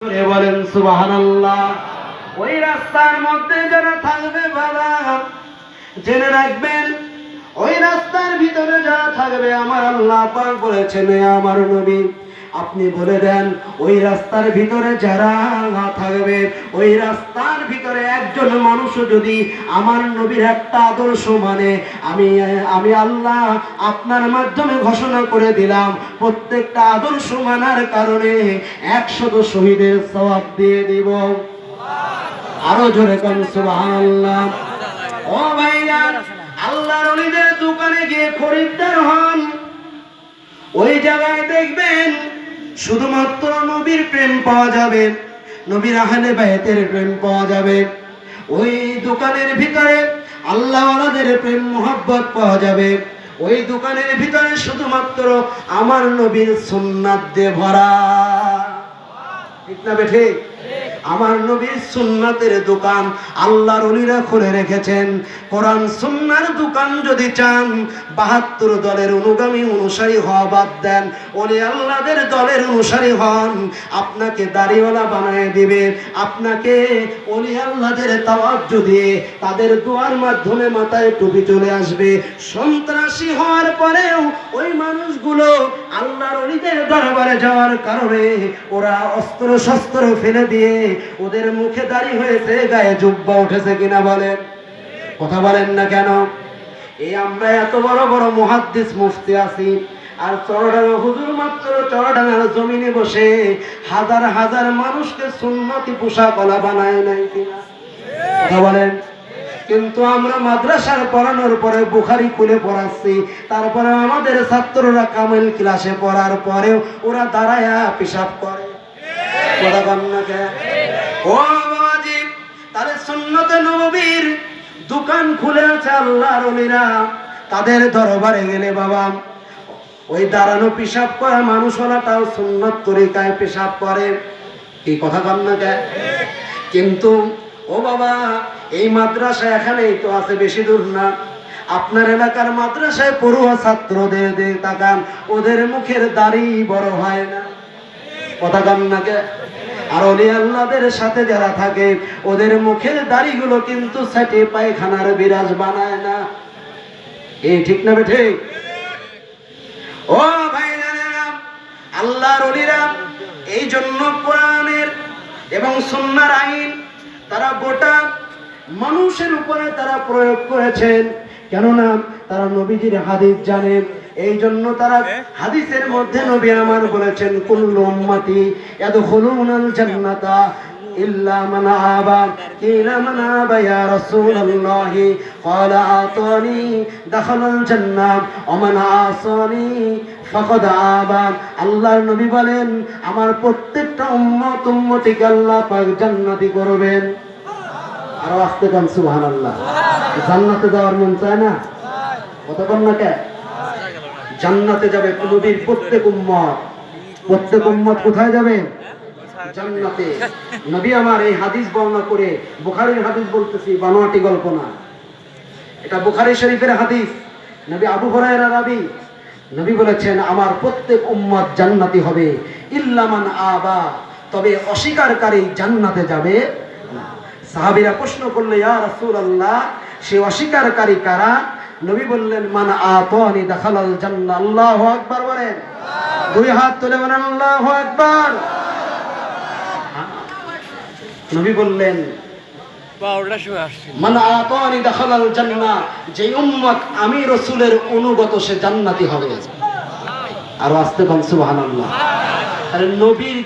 বলেন সুবহানাল্লাহ। ওই রাস্তার মধ্যে যারা থাকবে বাবা, জেনে রাখবেন ওই রাস্তার ভিতরে যারা থাকবে, আমার আল্লাহ পাক বলেছেন, আমার নবী আপনি বলে দেন ওই রাস্তার ভিতরে যারা থাকবে, ওই রাস্তার ভিতরে একজন মানুষ যদি আমার নবীর একটা আদর্শ মানে, আমি আল্লাহ আপনার মাধ্যমে ঘোষণা করে দিলাম, প্রত্যেকটা আদর্শ মানার কারণে 100 শহীদের সওয়াব দিয়ে দিব। আরো জোরে কোন সুবহানাল্লাহ। ও ভাইজান, আল্লাহর ওলিদের দোকানে গিয়ে খরিদ্দার হন, ওই জায়গায় দেখবেন শুধুমাত্র নবীর প্রেম পাওয়া যাবে, নবীর আহলে বাইতের প্রেম পাওয়া যাবে। ওই দোকানের ভিতরে আল্লাহওয়ালাদের প্রেম মোহাব্বত পাওয়া যাবে। ওই দোকানের ভিতরে শুধুমাত্র আমার নবীর সুন্নাত দিয়ে ভরা। ঠিক না বেঠে? আমার নবীর সুন্নাতের দোকান আল্লাহর ওলিরা খুলে রেখেছেন। কোরআন সুন্নার দোকান যদি চান, 72 দলের অনুগামী অনুসারী হওয়া বাদ দেন, ওলি আল্লাহদের দলের অনুসারী হন, আপনাকে দাড়িওয়ালা বানায় দিবে, আপনাকে ওলি আল্লাহদের তাওয়াজ্জু দিয়ে তাদের দোয়ার মাধ্যমে মাথায় টুপি চলে আসবে। সন্ত্রাসী হওয়ার পরেও ওই মানুষগুলো আল্লাহর ওলিদের দরবারে যাওয়ার কারণে ওরা অস্ত্র শস্ত্র ফেলে দিয়ে, ওদের মুখে দাড়ি হয়েছে, গায়ে জুব্বা উঠেছে কিনা বলেন? কথা বলেন না কেন? এই আমরা এত বড় বড় মুহাদ্দিস মুফতি আছি, আর চরডাঙ্গা হুজুর মাত্র চরডাঙ্গার জমিনে বসে হাজার হাজার মানুষকে সুন্নতি পোশাকওয়ালা বানায় নাই কিনা? কথা বলেন। কিন্তু আমরা মাদ্রাসার পড়ানোর পরে বুখারি খুলে পড়াচ্ছি, তারপরে আমাদের ছাত্ররা কামেল ক্লাসে পড়ার পরেও ওরা দাঁড়ায়া পেশাব করে। কথা বলেন না কেন? ও বাবাজি, তাহলে সুন্নতে নববীর দোকান খুলে আছে আল্লাহর ওলিরা, তাদের দরবারে গেলে বাবা ওই দাঁড়ানো পেশাব করা মানুষওয়ালাটাও সুন্নত তরিকায় পেশাব করে। কি কথা বলেন না কেন? কিন্তু ও বাবা, এই মাদ্রাসা এখানেই তো আছে, বেশি দূর না। আপনার এলাকার মাদ্রাসায় পড়ুয়া ছাত্রদের তাকান, ওদের মুখের দাড়ি বড় হয় না। কথা বলেন না কেন? আর ওলি আল্লাহদের সাথে যারা থাকে, ওদের মুখের দাড়িগুলো কিন্তু সেটে পায়খানার বিরাজ বানায় না। এই ঠিক না বেঠে? ও ভাইজানেরা, আল্লাহর ওলিরা এই জন্য কোরআনের এবং সুন্নাহর আইন তারা গোটা মানুষের উপরে তারা প্রয়োগ করেছেন। কেননা তারা নবীজির হাদিস জানেন, এই জন্য তারা হাদিসের মধ্যে নবী আমার বলেছেন, কুল্লু উম্মতি ইয়াদখুলুনাল জান্নাতা ইল্লা মান আবা। কিলা মান আবা ইয়া রাসূলুল্লাহ? ক্বালা আতানি দাখালাল জান্নাহ ওয়া মান আসানি ফাকাদ আবা। আল্লাহর নবী বলেন, আমার প্রত্যেকটা উম্মতিকে আল্লাহ পাক জান্নাতি করবেন। আর আস্তে গান সুবহানাল্লাহ। জান্নাতে যাওয়ার মন চায় না? কথা বল না কে? জান্নাতে যাবে নবীর প্রত্যেক উম্মত। প্রত্যেক উম্মত কোথায় যাবে? জান্নাতে। নবী আমার এই হাদিস বর্ণনা করে, বুখারীর হাদিস বলতেছি, বানোয়াটি গল্প না, এটা বুখারী শরীফের হাদিস। নবী আবু হুরায়রা রাবী, নবী বলেছেন, আমার প্রত্যেক উম্মত জান্নাতি হবে ইল্লা মান আবা, তবে অস্বীকারী জান্নাতে যাবে না। সাহাবীরা প্রশ্ন করলে, ইয়া রাসূলুল্লাহ, সে অস্বীকারী কারা? নবী বললেন, মান আতানি দাখালাল জান্নাহ। আল্লাহু আকবার বলেন। দুই হাত তুলে বলেন আল্লাহু আকবার। নবী বললেন, মান আতানি দাখালাল জান্নাহ, যে উম্মত আমি রাসূলের অনুগত সে জান্নাতি হবে। আর আস্তে বলেন সুবহানাল্লাহ। আরে নবীর